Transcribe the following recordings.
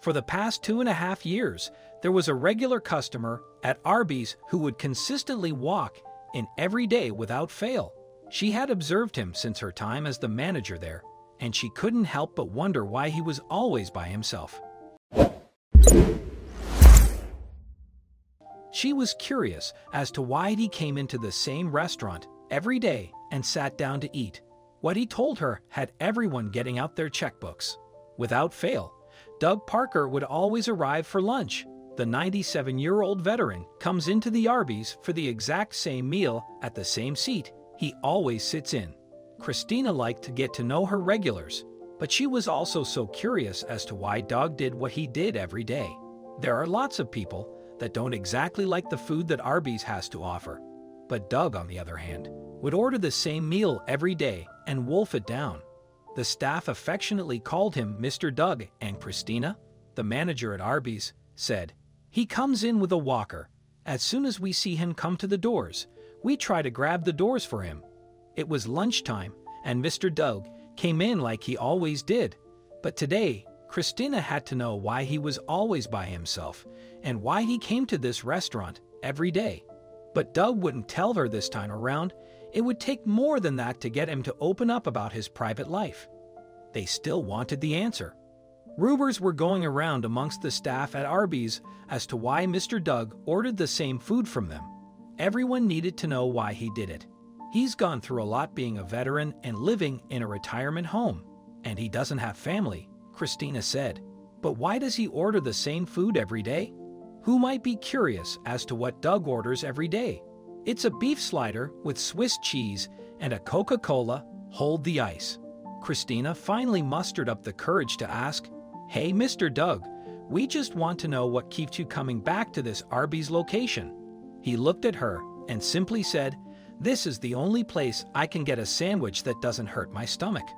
For the past 2.5 years, there was a regular customer at Arby's who would consistently walk in every day without fail. She had observed him since her time as the manager there, and she couldn't help but wonder why he was always by himself. She was curious as to why he came into the same restaurant every day and sat down to eat. What he told her had everyone getting out their checkbooks. Without fail, Doug Parker would always arrive for lunch. The 97-year-old veteran comes into the Arby's for the exact same meal at the same seat he always sits in. Christina liked to get to know her regulars, but she was also so curious as to why Doug did what he did every day. There are lots of people that don't exactly like the food that Arby's has to offer. But Doug, on the other hand, would order the same meal every day and wolf it down. The staff affectionately called him Mr. Doug, and Christina, the manager at Arby's, said, "He comes in with a walker. As soon as we see him come to the doors, we try to grab the doors for him." It was lunchtime, and Mr. Doug came in like he always did. But today, Christina had to know why he was always by himself and why he came to this restaurant every day. But Doug wouldn't tell her this time around. It would take more than that to get him to open up about his private life. They still wanted the answer. Rumors were going around amongst the staff at Arby's as to why Mr. Doug ordered the same food from them. Everyone needed to know why he did it. He's gone through a lot being a veteran and living in a retirement home, and he doesn't have family, Christina said. But why does he order the same food every day? Who might be curious as to what Doug orders every day? It's a beef slider with Swiss cheese and a Coca-Cola. Hold the ice. Christina finally mustered up the courage to ask, "Hey, Mr. Doug, we just want to know what keeps you coming back to this Arby's location." He looked at her and simply said, "This is the only place I can get a sandwich that doesn't hurt my stomach."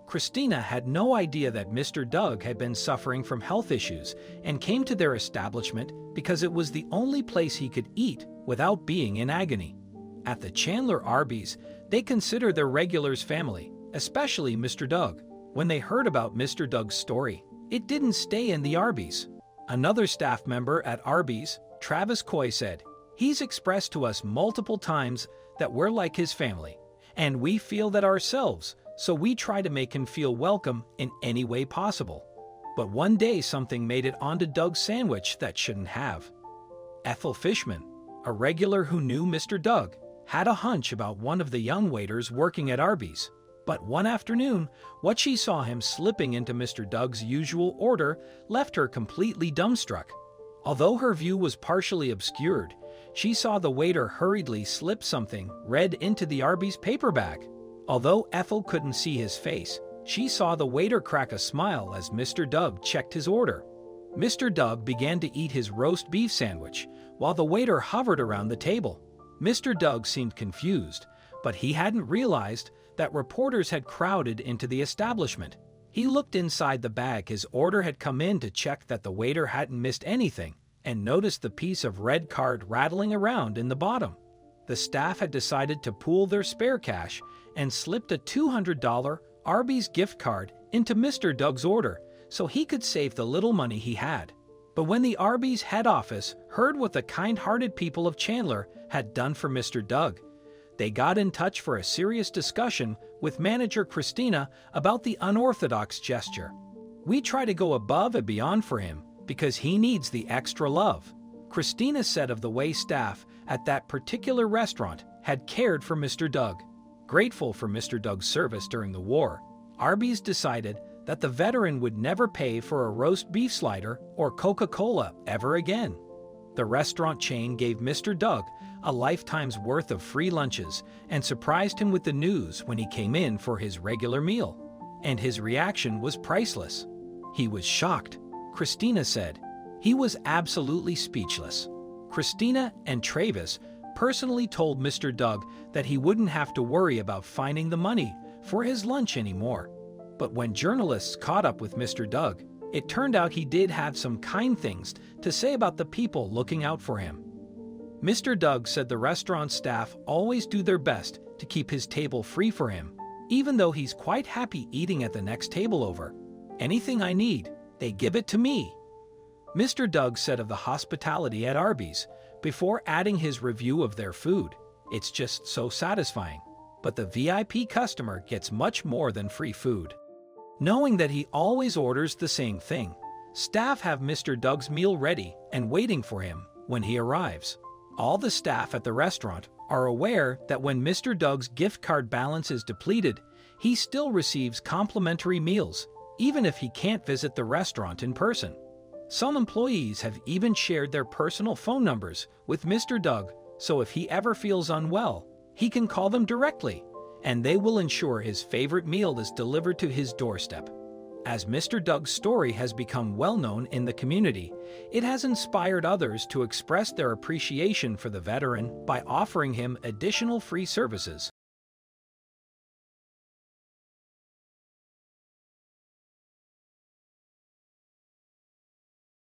Christina had no idea that Mr. Doug had been suffering from health issues and came to their establishment because it was the only place he could eat without being in agony. At the Chandler Arby's, they consider their regulars family, especially Mr. Doug. When they heard about Mr. Doug's story, it didn't stay in the Arby's. Another staff member at Arby's, Travis Coy, said, "He's expressed to us multiple times that we're like his family, and we feel that ourselves, so we try to make him feel welcome in any way possible." But one day something made it onto Doug's sandwich that shouldn't have. Ethel Fishman, a regular who knew Mr. Doug, had a hunch about one of the young waiters working at Arby's. But one afternoon, what she saw him slipping into Mr. Doug's usual order left her completely dumbstruck. Although her view was partially obscured, she saw the waiter hurriedly slip something red into the Arby's paper bag. Although Ethel couldn't see his face, she saw the waiter crack a smile as Mr. Doug checked his order. Mr. Doug began to eat his roast beef sandwich, while the waiter hovered around the table. Mr. Doug seemed confused, but he hadn't realized that reporters had crowded into the establishment. He looked inside the bag his order had come in to check that the waiter hadn't missed anything, and noticed the piece of red card rattling around in the bottom. The staff had decided to pool their spare cash and slipped a $200 Arby's gift card into Mr. Doug's order so he could save the little money he had. But when the Arby's head office heard what the kind-hearted people of Chandler had done for Mr. Doug, they got in touch for a serious discussion with manager Christina about the unorthodox gesture. "We try to go above and beyond for him because he needs the extra love," Christina said of the way staff at that particular restaurant had cared for Mr. Doug. Grateful for Mr. Doug's service during the war, Arby's decided that the veteran would never pay for a roast beef slider or Coca-Cola ever again. The restaurant chain gave Mr. Doug a lifetime's worth of free lunches and surprised him with the news when he came in for his regular meal. And his reaction was priceless. He was shocked, Christina said. He was absolutely speechless. Christina and Travis personally told Mr. Doug that he wouldn't have to worry about finding the money for his lunch anymore. But when journalists caught up with Mr. Doug, it turned out he did have some kind things to say about the people looking out for him. Mr. Doug said the restaurant staff always do their best to keep his table free for him, even though he's quite happy eating at the next table over. "Anything I need, they give it to me," Mr. Doug said of the hospitality at Arby's, before adding his review of their food. It's just so satisfying. But the VIP customer gets much more than free food. Knowing that he always orders the same thing, staff have Mr. Doug's meal ready and waiting for him when he arrives. All the staff at the restaurant are aware that when Mr. Doug's gift card balance is depleted, he still receives complimentary meals, even if he can't visit the restaurant in person. Some employees have even shared their personal phone numbers with Mr. Doug, so if he ever feels unwell, he can call them directly, and they will ensure his favorite meal is delivered to his doorstep. As Mr. Doug's story has become well known in the community, it has inspired others to express their appreciation for the veteran by offering him additional free services.